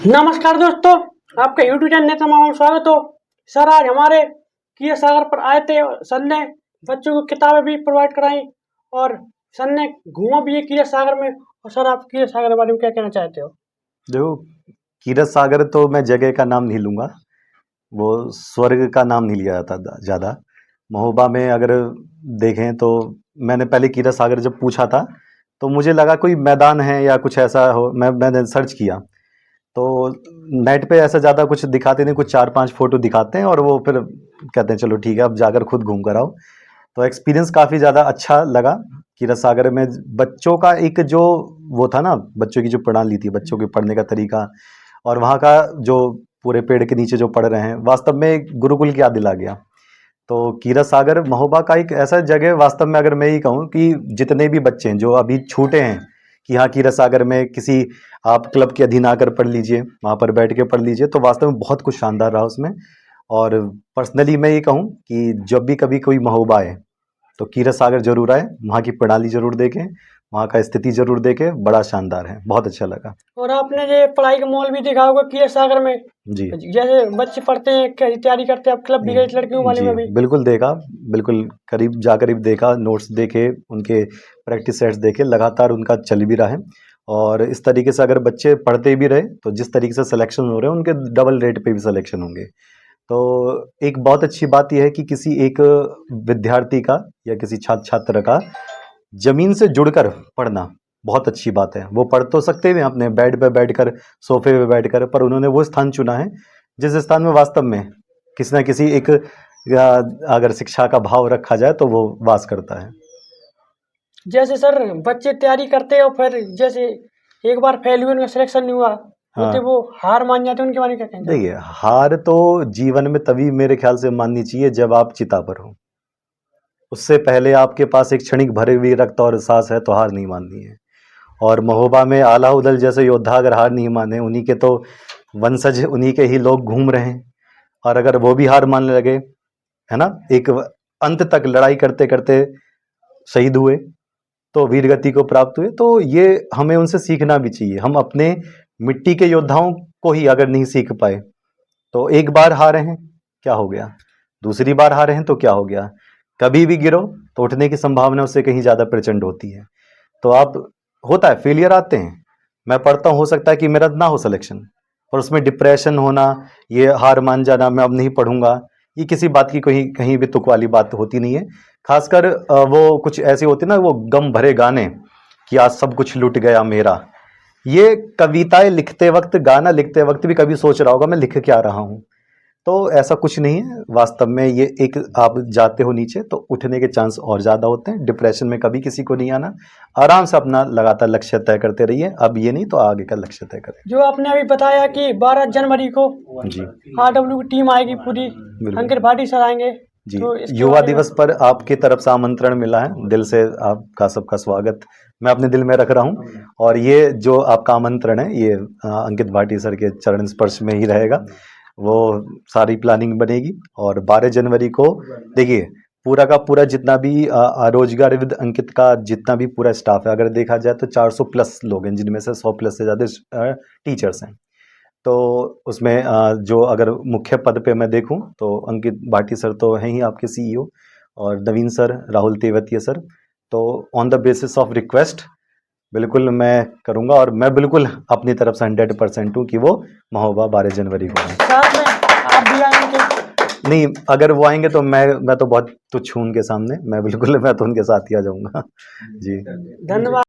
नमस्कार दोस्तों, आपका यूट्यूब चैनल में तमाम स्वागत हो। सर आज हमारे किया सागर पर आए थे। सर ने बच्चों को किताबें भी प्रोवाइड कराई और सर ने घूमा भी है किया सागर में। और सर आप किया सागर के बारे में क्या कहना चाहते हो? देखो, कीरत सागर तो मैं जगह का नाम नहीं लूँगा, वो स्वर्ग का नाम नहीं लिया जाता ज़्यादा। महोबा में अगर देखें तो मैंने पहले कीरत सागर जब पूछा था तो मुझे लगा कोई मैदान है या कुछ ऐसा हो। मैंने सर्च किया तो नेट पे ऐसा ज़्यादा कुछ दिखाते नहीं, कुछ 4-5 फोटो दिखाते हैं और वो फिर कहते हैं चलो ठीक है अब जाकर खुद घूम कर आओ। तो एक्सपीरियंस काफ़ी ज़्यादा अच्छा लगा। कीरत सागर में बच्चों का एक जो वो था ना, बच्चों की जो प्रणाली थी, बच्चों के पढ़ने का तरीका और वहाँ का जो पूरे पेड़ के नीचे जो पढ़ रहे हैं, वास्तव में एक गुरुकुल की याद दिला गया। तो कीरत सागर महोबा का एक ऐसा जगह, वास्तव में अगर मैं ये कहूँ कि जितने भी बच्चे हैं जो अभी छूटे हैं कि हाँ कीरत सागर में किसी आप क्लब के अधीन आकर पढ़ लीजिए, वहाँ पर बैठ के पढ़ लीजिए, तो वास्तव में बहुत कुछ शानदार रहा उसमें। और पर्सनली मैं ये कहूँ कि जब भी कभी कोई महोबा आए तो कीरत सागर जरूर आए, वहाँ की प्रणाली जरूर देखें, वहाँ का स्थिति जरूर देखें, बड़ा शानदार है, बहुत अच्छा लगा। और आपने ये पढ़ाई का माहौल भी देखा होगा किया सागर में, जी जैसे बच्चे पढ़ते हैं, कैसी तैयारी करते हैं। आप क्लब भी गए लड़कियों वाले जी, में भी? बिल्कुल देखा, बिल्कुल करीब जाकर देखा, नोट्स देखे, उनके प्रैक्टिस सेट्स देखे, लगातार उनका चल भी रहा है। और इस तरीके से अगर बच्चे पढ़ते भी रहे तो जिस तरीके से सिलेक्शन हो रहे हैं उनके डबल रेट पे भी सिलेक्शन होंगे। तो एक बहुत अच्छी बात यह है कि किसी एक विद्यार्थी का या किसी छात्र छात्र का जमीन से जुड़कर पढ़ना बहुत अच्छी बात है। वो पढ़ तो सकते हैं अपने बेड पे बैठकर, सोफे पे बैठकर, पर उन्होंने वो स्थान चुना है जिस स्थान में वास्तव में किसी न किसी एक अगर शिक्षा का भाव रखा जाए तो वो वास करता है। जैसे सर बच्चे तैयारी करते हैं और फिर जैसे एक बार फेल हुए, उनका सिलेक्शन नहीं हुआ, हाँ, तो वो हार मान जाते हैं, उनके बारे में क्या कहना चाहते देखिए हार तो जीवन में तभी मेरे ख्याल से माननी चाहिए जब आप चिता पर हो। उससे पहले आपके पास एक क्षणिक भरे हुए रक्त और सांस है तो हार नहीं माननी है। और महोबा में आला उदल जैसे योद्धा अगर हार नहीं माने, उन्हीं के तो वंशज, उन्हीं के ही लोग घूम रहे हैं, और अगर वो भी हार मानने लगे, है ना, एक अंत तक लड़ाई करते करते शहीद हुए तो वीर गति को प्राप्त हुए, तो ये हमें उनसे सीखना भी चाहिए। हम अपने मिट्टी के योद्धाओं को ही अगर नहीं सीख पाए तो एक बार हारे हैं क्या हो गया, दूसरी बार हारे हैं तो क्या हो गया, कभी भी गिरो तो उठने की संभावना उससे कहीं ज्यादा प्रचंड होती है। तो आप होता है फेलियर आते हैं, मैं पढ़ता हूँ, हो सकता है कि मेरा ना हो सिलेक्शन, पर उसमें डिप्रेशन होना, ये हार मान जाना, मैं अब नहीं पढ़ूंगा, ये किसी बात की कहीं कहीं भी तुक वाली बात होती नहीं है। खासकर वो कुछ ऐसे होते ना, वो गम भरे गाने कि आज सब कुछ लुट गया मेरा, ये कविताएं लिखते वक्त, गाना लिखते वक्त भी कभी सोच रहा होगा मैं लिख क्या रहा हूँ? तो ऐसा कुछ नहीं है वास्तव में। ये एक आप जाते हो नीचे तो उठने के चांस और ज़्यादा होते हैं। डिप्रेशन में कभी किसी को नहीं आना, आराम से अपना लगातार लक्ष्य तय करते रहिए, अब ये नहीं तो आगे का लक्ष्य तय करें। जो आपने अभी बताया कि 12 जनवरी को जी RW की टीम आएगी पूरी, अंकित भाटी सर आएंगे, जी, तो इसके युवा बारे में दिवस पर आपकी तरफ से आमंत्रण मिला है, दिल से आपका सबका स्वागत मैं अपने दिल में रख रहा हूँ। और ये जो आपका आमंत्रण है ये अंकित भाटी सर के चरण स्पर्श में ही रहेगा, वो सारी प्लानिंग बनेगी। और 12 जनवरी को देखिए पूरा का पूरा जितना भी रोजगार विद अंकित का जितना भी पूरा स्टाफ है, अगर देखा जाए तो 400 प्लस लोग हैं, जिनमें से 100 प्लस से ज़्यादा टीचर्स हैं। तो उसमें जो अगर मुख्य पद पे मैं देखूं तो अंकित भाटी सर तो हैं ही आपके सीईओ, और नवीन सर, राहुल तेवतिया सर। तो on the basis of request बिल्कुल मैं करूंगा, और मैं बिल्कुल अपनी तरफ से 100% हूँ कि वो महोबा 12 जनवरी को है। साथ में आप भी आएंगे? नहीं, अगर वो आएंगे तो मैं तो बहुत तुच्छ हूँ उनके सामने, मैं बिल्कुल, मैं तो उनके साथ ही आ जाऊंगा। जी धन्यवाद।